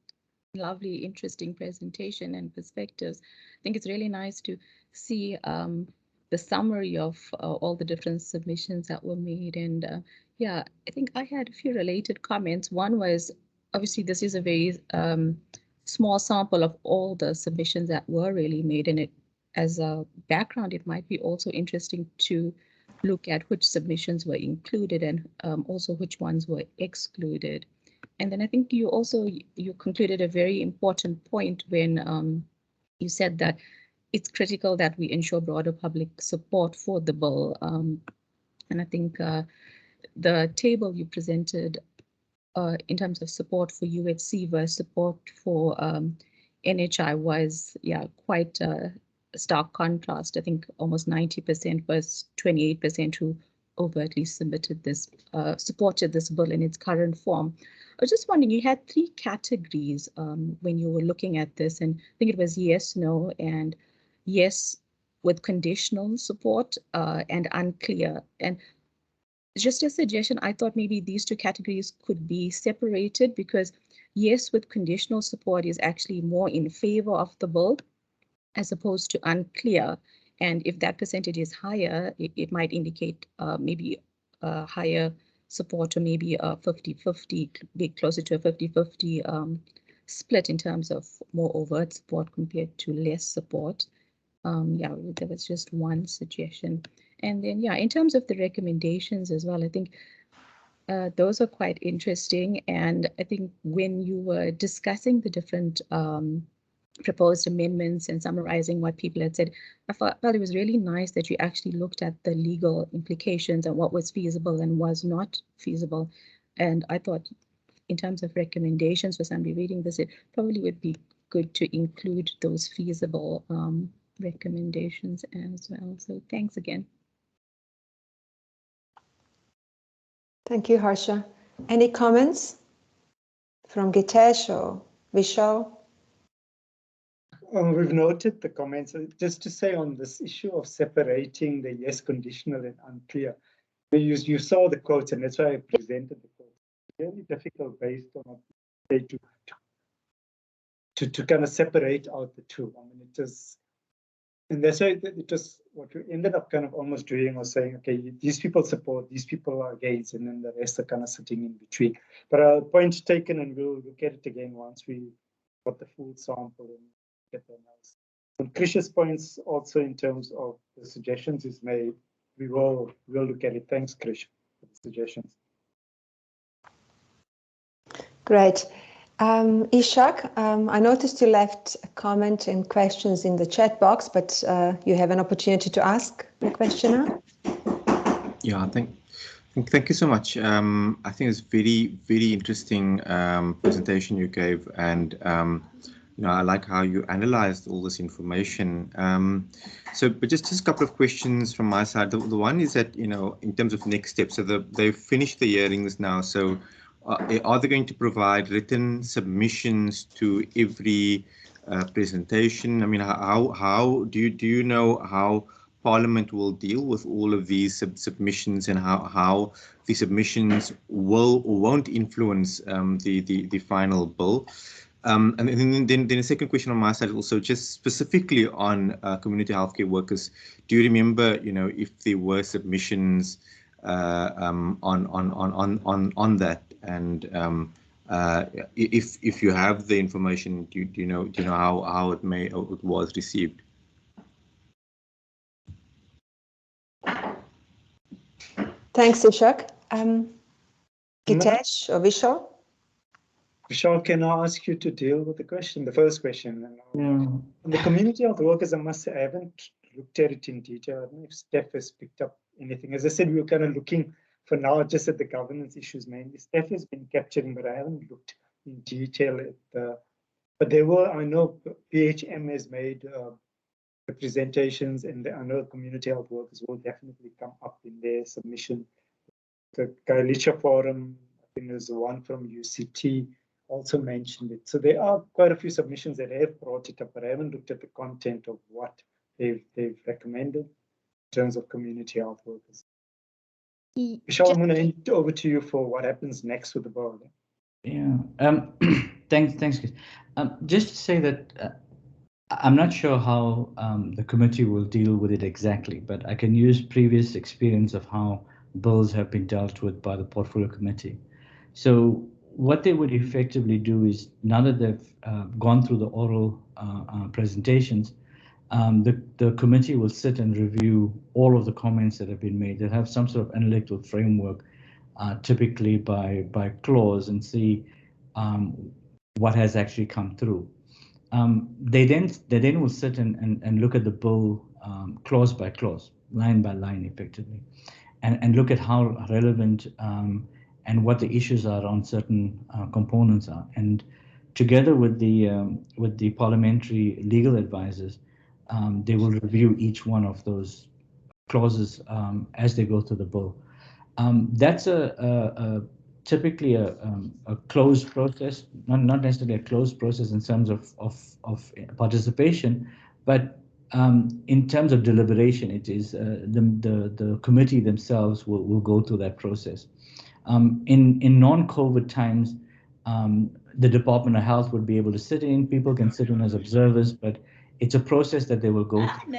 lovely, interesting presentation and perspectives. I think it's really nice to see the summary of all the different submissions that were made. And yeah, I think I had a few related comments. One was, obviously, this is a very small sample of all the submissions that were really made. And it, as a background, it might be also interesting to look at which submissions were included and also which ones were excluded. And then I think you also you concluded a very important point when you said that it's critical that we ensure broader public support for the bill. And I think the table you presented in terms of support for UHC versus support for NHI was, yeah, quite a stark contrast. I think almost 90% versus 28% who overtly submitted this, supported this bill in its current form. I was just wondering, you had three categories when you were looking at this, and I think it was yes, no, and yes with conditional support and unclear. And just a suggestion, I thought maybe these two categories could be separated because yes, with conditional support is actually more in favor of the bill as opposed to unclear. And if that percentage is higher, it might indicate maybe a higher support or maybe a 50-50, be closer to a 50-50 split in terms of more overt support compared to less support. Yeah, there was just one suggestion. And then, yeah, in terms of the recommendations as well, I think those are quite interesting. And I think when you were discussing the different proposed amendments and summarizing what people had said, I felt it was really nice that you actually looked at the legal implications and what was feasible and was not feasible. And I thought in terms of recommendations for somebody reading this, it probably would be good to include those feasible recommendations as well. So thanks again. Thank you, Harsha. Any comments from Geetesh or Vishal? We've noted the comments. Just to say on this issue of separating the yes conditional and unclear, you saw the quotes, and that's why I presented the quotes. It's really difficult based on what they do to kind of separate out the two. I mean, it just, and that's why it just what we ended up kind of almost doing was saying, okay, these people support, these people are against, and then the rest are kind of sitting in between. But point taken, and we'll look at it again once we got the full sample and get the analysis. And Krish's points also in terms of the suggestions is made, we'll look at it. Thanks, Krish, for the suggestions. Great. Ishak, I noticed you left a comment and questions in the chat box, but you have an opportunity to ask the question now. Yeah, thank you so much. I think it's very interesting presentation you gave, and you know, I like how you analyzed all this information. But just a couple of questions from my side. The one is that, you know, in terms of next steps, so they've finished the hearings now. So are they going to provide written submissions to every presentation? I mean, how do you know how Parliament will deal with all of these submissions, and how the submissions will or won't influence the final bill? And then the second question on my side also, just specifically on community healthcare workers. Do you remember, you know, if there were submissions on that, and if you have the information, do you know how it was received? Thanks, Ishak. Geetesh or Vishal? Vishal, can I ask you to deal with the question, the first question? Yeah. On the community health workers, I must say, I haven't looked at it in detail. I don't know if Steph has picked up anything. As I said, we were kind of looking for now just at the governance issues mainly. Steph has been capturing, but I haven't looked in detail at the. But there were, I know PHM has made representations, and I know community health workers will definitely come up in their submission. The Kailicha Forum, I think there's one from UCT, also mentioned it. So there are quite a few submissions that have brought it up, but I haven't looked at the content of what they've recommended in terms of community health workers. Michelle, I'm going to hand it over to you for what happens next with the bill. Yeah. Thanks, Chris. Just to say that I'm not sure how the committee will deal with it exactly, but I can use previous experience of how bills have been dealt with by the portfolio committee. So what they would effectively do is, now that they've gone through the oral presentations, the committee will sit and review all of the comments that have been made. They'll have some sort of analytical framework, typically by clause, and see what has actually come through. They then will sit and look at the bill clause by clause, line by line, effectively, and look at how relevant and what the issues are on certain components are. And together with the parliamentary legal advisors, they will review each one of those clauses as they go through the bill. That's typically a closed process, not necessarily a closed process in terms of participation, but in terms of deliberation, it is the committee themselves will go through that process. In non-COVID times, the Department of Health would be able to sit in, people can sit in as observers, but it's a process that they will go through.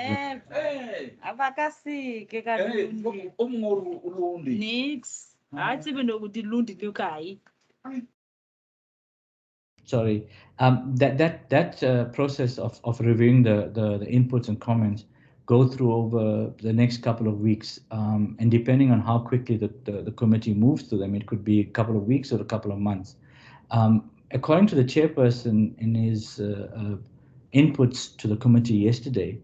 Sorry, that process of reviewing the inputs and comments go through over the next couple of weeks, and depending on how quickly the committee moves through them, it could be a couple of weeks or a couple of months. According to the chairperson in his inputs to the committee yesterday,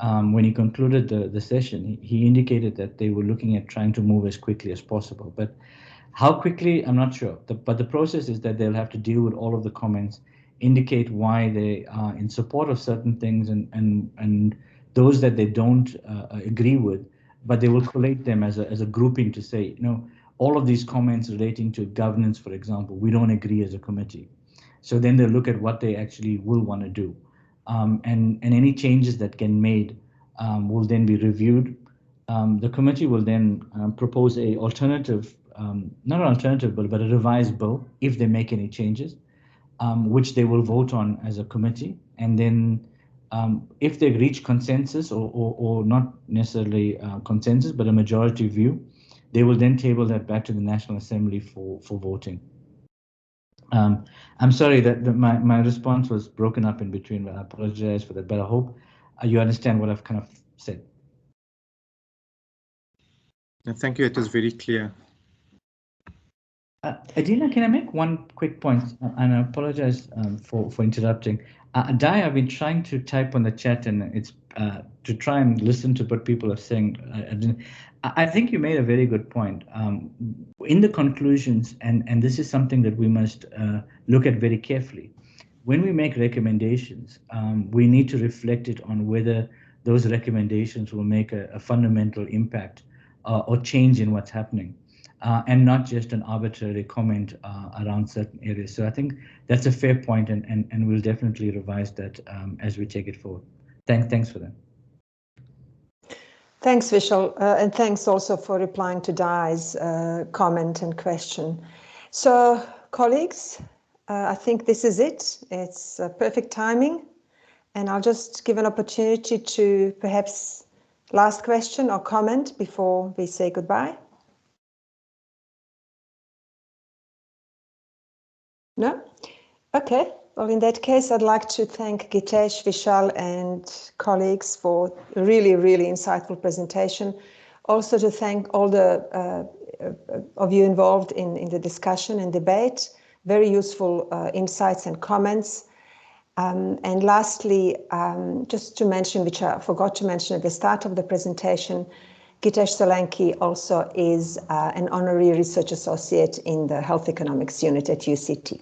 when he concluded the session, he indicated that they were looking at trying to move as quickly as possible. But how quickly, I'm not sure. But the process is that they'll have to deal with all of the comments, indicate why they are in support of certain things and those that they don't agree with, but they will collate them as a grouping to say, all of these comments relating to governance, for example, we don't agree as a committee. So then they'll look at what they actually will want to do. And any changes that get made will then be reviewed. The committee will then propose a alternative, not an alternative bill, but a revised bill if they make any changes, which they will vote on as a committee. And then if they reach consensus or not necessarily consensus, but a majority view, they will then table that back to the National Assembly for voting. I'm sorry that my response was broken up in between, but I apologize for that, but I hope you understand what I've kind of said. Thank you. It was very clear. Adina, can I make one quick point? And I apologize for interrupting. Dai, I've been trying to type on the chat, and it's to try and listen to what people are saying. I think you made a very good point. In the conclusions, and this is something that we must look at very carefully. When we make recommendations, we need to reflect it on whether those recommendations will make a fundamental impact or change in what's happening. And not just an arbitrary comment around certain areas. So I think that's a fair point, and we'll definitely revise that as we take it forward. Thanks for that. Thanks, Vishal, and thanks also for replying to Dai's comment and question. So, colleagues, I think this is it. It's perfect timing, and I'll just give an opportunity to perhaps last question or comment before we say goodbye. No? Okay. Well, in that case, I'd like to thank Geetesh, Vishal, and colleagues for a really, really insightful presentation. Also to thank all the of you involved in the discussion and debate. Very useful insights and comments. And lastly, just to mention, which I forgot to mention at the start of the presentation, Geetesh Solanki also is an honorary research associate in the Health Economics Unit at UCT.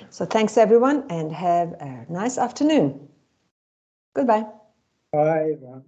So thanks everyone, and have a nice afternoon. Goodbye. Bye, everyone.